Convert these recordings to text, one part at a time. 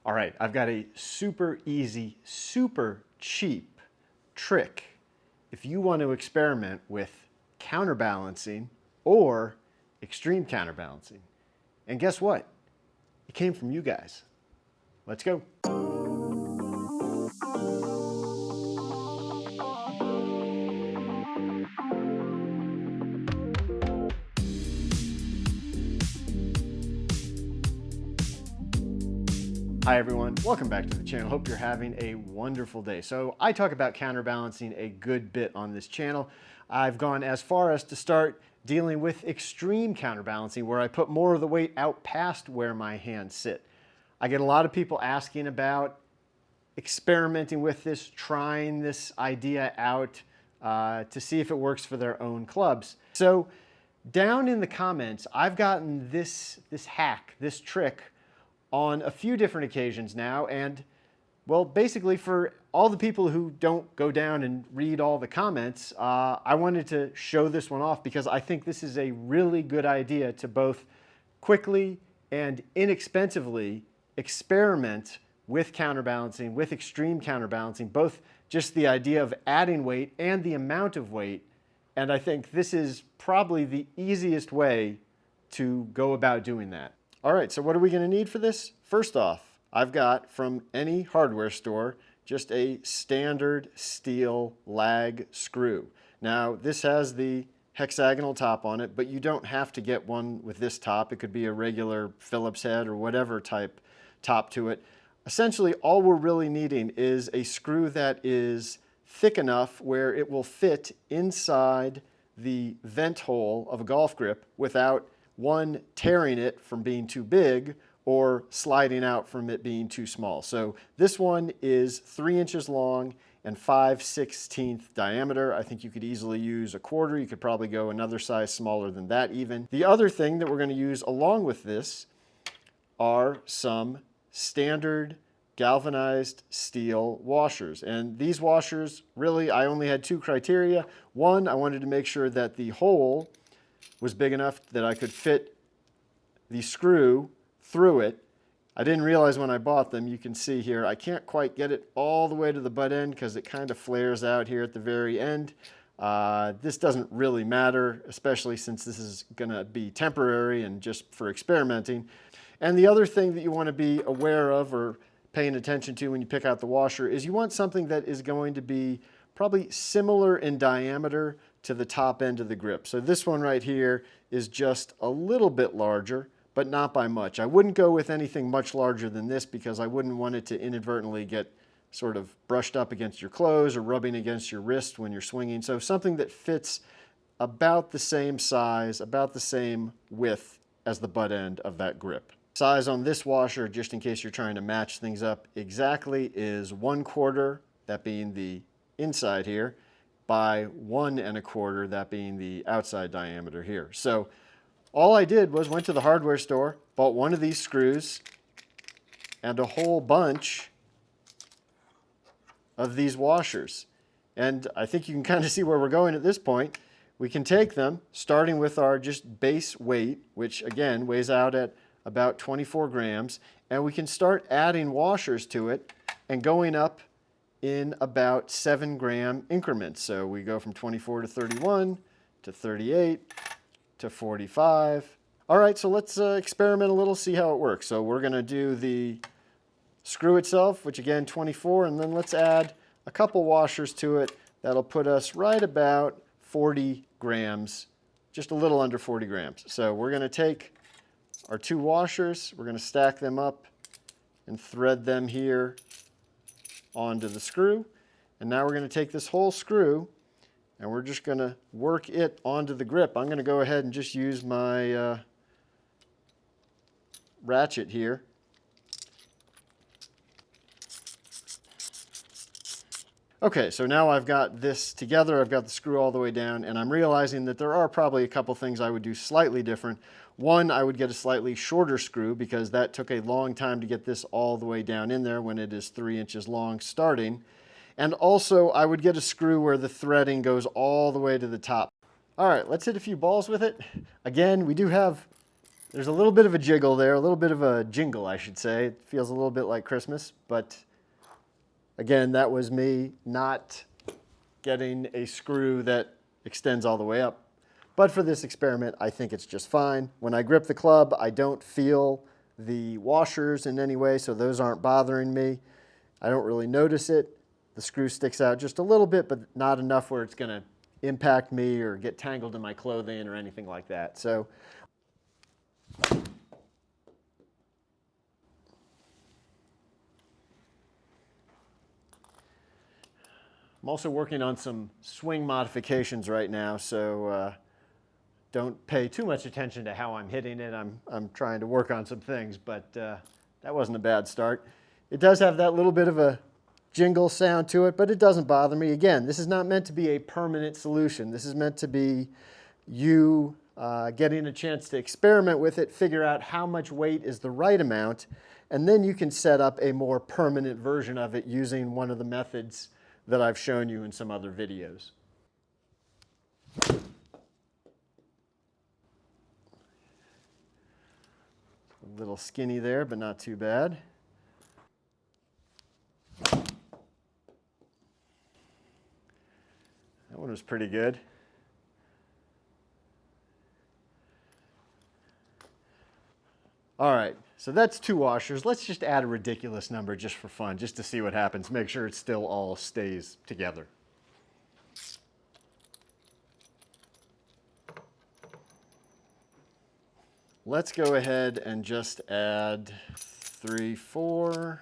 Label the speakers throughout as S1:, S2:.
S1: All right, I've got a super easy, super cheap trick if you want to experiment with counterbalancing or extreme counterbalancing. And guess what? It came from you guys. Let's go. Hi everyone, welcome back to the channel. Hope you're having a wonderful day. So I talk about counterbalancing a good bit on this channel. I've gone as far as to start dealing with extreme counterbalancing where I put more of the weight out past where my hands sit. I get a lot of people asking about experimenting with this, trying this idea out to see if it works for their own clubs. So down in the comments, I've gotten this hack, this trick on a few different occasions now, and well, basically for all the people who don't go down and read all the comments, I wanted to show this one off because I think this is a really good idea to both quickly and inexpensively experiment with counterbalancing, with extreme counterbalancing, both just the idea of adding weight and the amount of weight. And I think this is probably the easiest way to go about doing that. All right, so what are we going to need for this? First off, I've got from any hardware store just a standard steel lag screw. Now, this has the hexagonal top on it, but you don't have to get one with this top. It could be a regular Phillips head or whatever type top to it. Essentially, all we're really needing is a screw that is thick enough where it will fit inside the vent hole of a golf grip without one, tearing it from being too big or sliding out from it being too small. So this one is 3 inches long and 5/16 diameter. I think you could easily use a quarter. You could probably go another size smaller than that even. The other thing that we're going to use along with this are some standard galvanized steel washers. And these washers, really, I only had two criteria. One, I wanted to make sure that the hole was big enough that I could fit the screw through it. I didn't realize when I bought them, you can see here, I can't quite get it all the way to the butt end because it kind of flares out here at the very end. This doesn't really matter, especially since this is going to be temporary and just for experimenting. And the other thing that you want to be aware of or paying attention to when you pick out the washer is you want something that is going to be probably similar in diameter to the top end of the grip. So this one right here is just a little bit larger, but not by much. I wouldn't go with anything much larger than this because I wouldn't want it to inadvertently get sort of brushed up against your clothes or rubbing against your wrist when you're swinging. So something that fits about the same size, about the same width as the butt end of that grip. Size on this washer, just in case you're trying to match things up exactly, is 1/4, that being the inside here, by 1 1/4, that being the outside diameter here. So all I did was went to the hardware store, bought one of these screws and a whole bunch of these washers. And I think you can kind of see where we're going at this point. We can take them, starting with our just base weight, which again weighs out at about 24 grams, and we can start adding washers to it and going up in about 7-gram increments. So we go from 24 to 31 to 38 to 45. All right, so let's experiment a little, see how it works. So we're going to do the screw itself, which again 24, and then let's add a couple washers to it. That'll put us right about 40 grams, just a little under 40 grams. So we're going to take our two washers, we're going to stack them up and thread them here onto the screw. And now we're going to take this whole screw and we're just going to work it onto the grip. I'm going to go ahead and just use my ratchet here. Okay, so now I've got this together, I've got the screw all the way down, and I'm realizing that there are probably a couple things I would do slightly different. One, I would get a slightly shorter screw because that took a long time to get this all the way down in there when it is 3 inches long starting. And also, I would get a screw where the threading goes all the way to the top. All right, let's hit a few balls with it. Again, we do have There's a little bit of a jiggle there, a little bit of a jingle, I should say. It feels a little bit like Christmas, but again, that was me not getting a screw that extends all the way up. But for this experiment, I think it's just fine. When I grip the club, I don't feel the washers in any way, so those aren't bothering me. I don't really notice it. The screw sticks out just a little bit, but not enough where it's gonna impact me or get tangled in my clothing or anything like that. So I'm also working on some swing modifications right now, so don't pay too much attention to how I'm hitting it. I'm trying to work on some things, but that wasn't a bad start. It does have that little bit of a jingle sound to it, but it doesn't bother me. Again, this is not meant to be a permanent solution. This is meant to be you getting a chance to experiment with it, figure out how much weight is the right amount, and then you can set up a more permanent version of it using one of the methods that I've shown you in some other videos. A little skinny there, but not too bad. That one was pretty good. All right, so that's 2 washers. Let's just add a ridiculous number just for fun, just to see what happens. Make sure it still all stays together. Let's go ahead and just add 3, 4,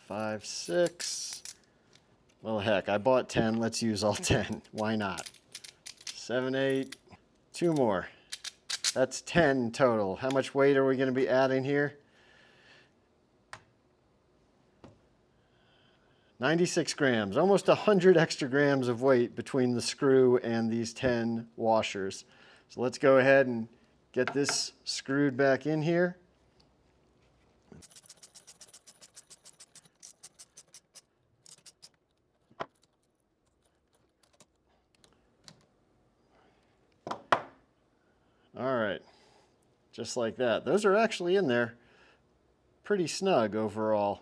S1: 5, 6. Well, heck, I bought 10. Let's use all 10. Why not? 7, 8. 2 more. That's 10 total. How much weight are we going to be adding here? 96 grams, almost 100 extra grams of weight between the screw and these 10 washers. So let's go ahead and get this screwed back in here. All right, just like that. Those are actually in there pretty snug overall.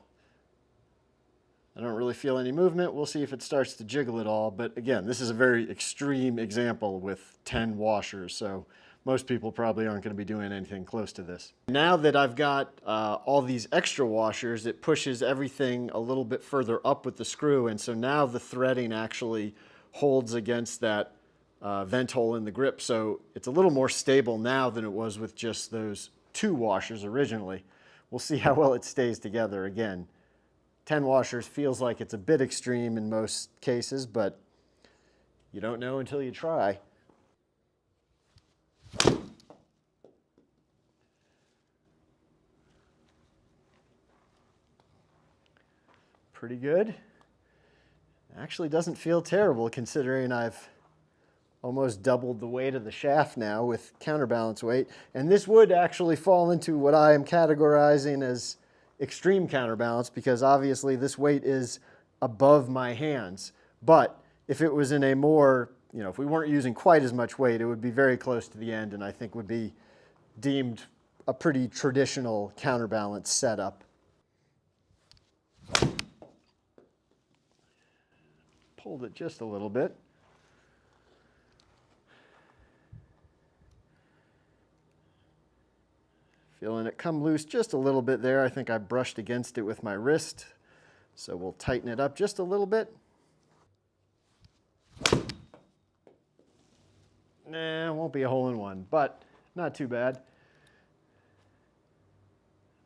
S1: I don't really feel any movement. We'll see if it starts to jiggle at all. But again, this is a very extreme example with 10 washers, so most people probably aren't going to be doing anything close to this. Now that I've got all these extra washers, it pushes everything a little bit further up with the screw, and so now the threading actually holds against that vent hole in the grip, so it's a little more stable now than it was with just those 2 washers originally. We'll see how well it stays together. Again, 10 washers feels like it's a bit extreme in most cases, but you don't know until you try. Pretty good. Actually doesn't feel terrible considering I've almost doubled the weight of the shaft now with counterbalance weight. And this would actually fall into what I am categorizing as extreme counterbalance, because obviously this weight is above my hands. But if it was in a more, if we weren't using quite as much weight, it would be very close to the end and I think would be deemed a pretty traditional counterbalance setup. Pulled it just a little bit. Feeling it come loose just a little bit there. I think I brushed against it with my wrist. So we'll tighten it up just a little bit. Nah, it won't be a hole-in-one, but not too bad.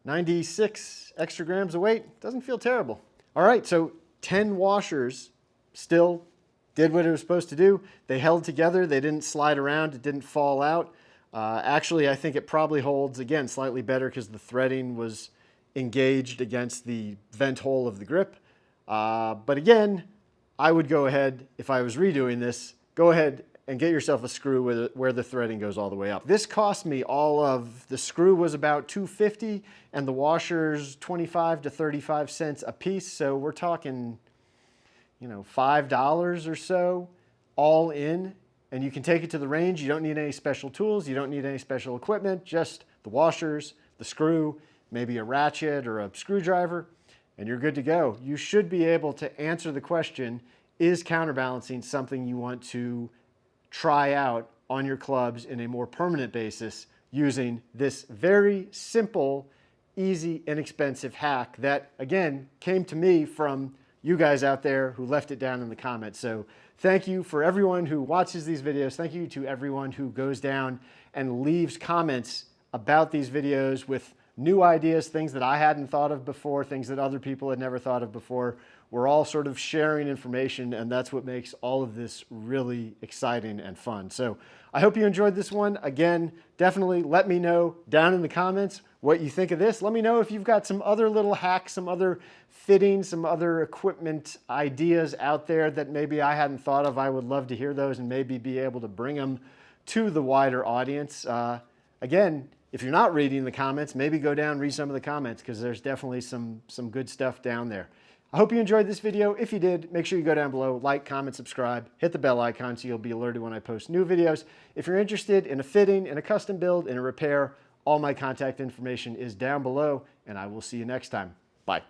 S1: 96 extra grams of weight. Doesn't feel terrible. All right, so 10 washers still did what it was supposed to do. They held together. They didn't slide around. It didn't fall out. Actually, I think it probably holds, again, slightly better because the threading was engaged against the vent hole of the grip. But again, I would go ahead, if I was redoing this, go ahead and get yourself a screw where the threading goes all the way up. This cost me the screw was about $2.50 and the washers 25 to 35 cents a piece. So we're talking, $5 or so all in. and you can take it to the range. You don't need any special tools. You don't need any special equipment, just the washers, the screw, maybe a ratchet or a screwdriver, and you're good to go. You should be able to answer the question, is counterbalancing something you want to try out on your clubs in a more permanent basis using this very simple, easy, inexpensive hack that, again, came to me from you guys out there who left it down in the comments. So thank you for everyone who watches these videos. Thank you to everyone who goes down and leaves comments about these videos with new ideas, things that I hadn't thought of before, things that other people had never thought of before. We're all sort of sharing information, and that's what makes all of this really exciting and fun. So I hope you enjoyed this one. Again, definitely let me know down in the comments what you think of this. Let me know if you've got some other little hacks, some other fittings, some other equipment ideas out there that maybe I hadn't thought of. I would love to hear those and maybe be able to bring them to the wider audience. Again, if you're not reading the comments, maybe go down and read some of the comments, because there's definitely some good stuff down there. I hope you enjoyed this video. If you did, make sure you go down below, like, comment, subscribe, hit the bell icon so you'll be alerted when I post new videos. If you're interested in a fitting, in a custom build, in a repair, all my contact information is down below, and I will see you next time. Bye.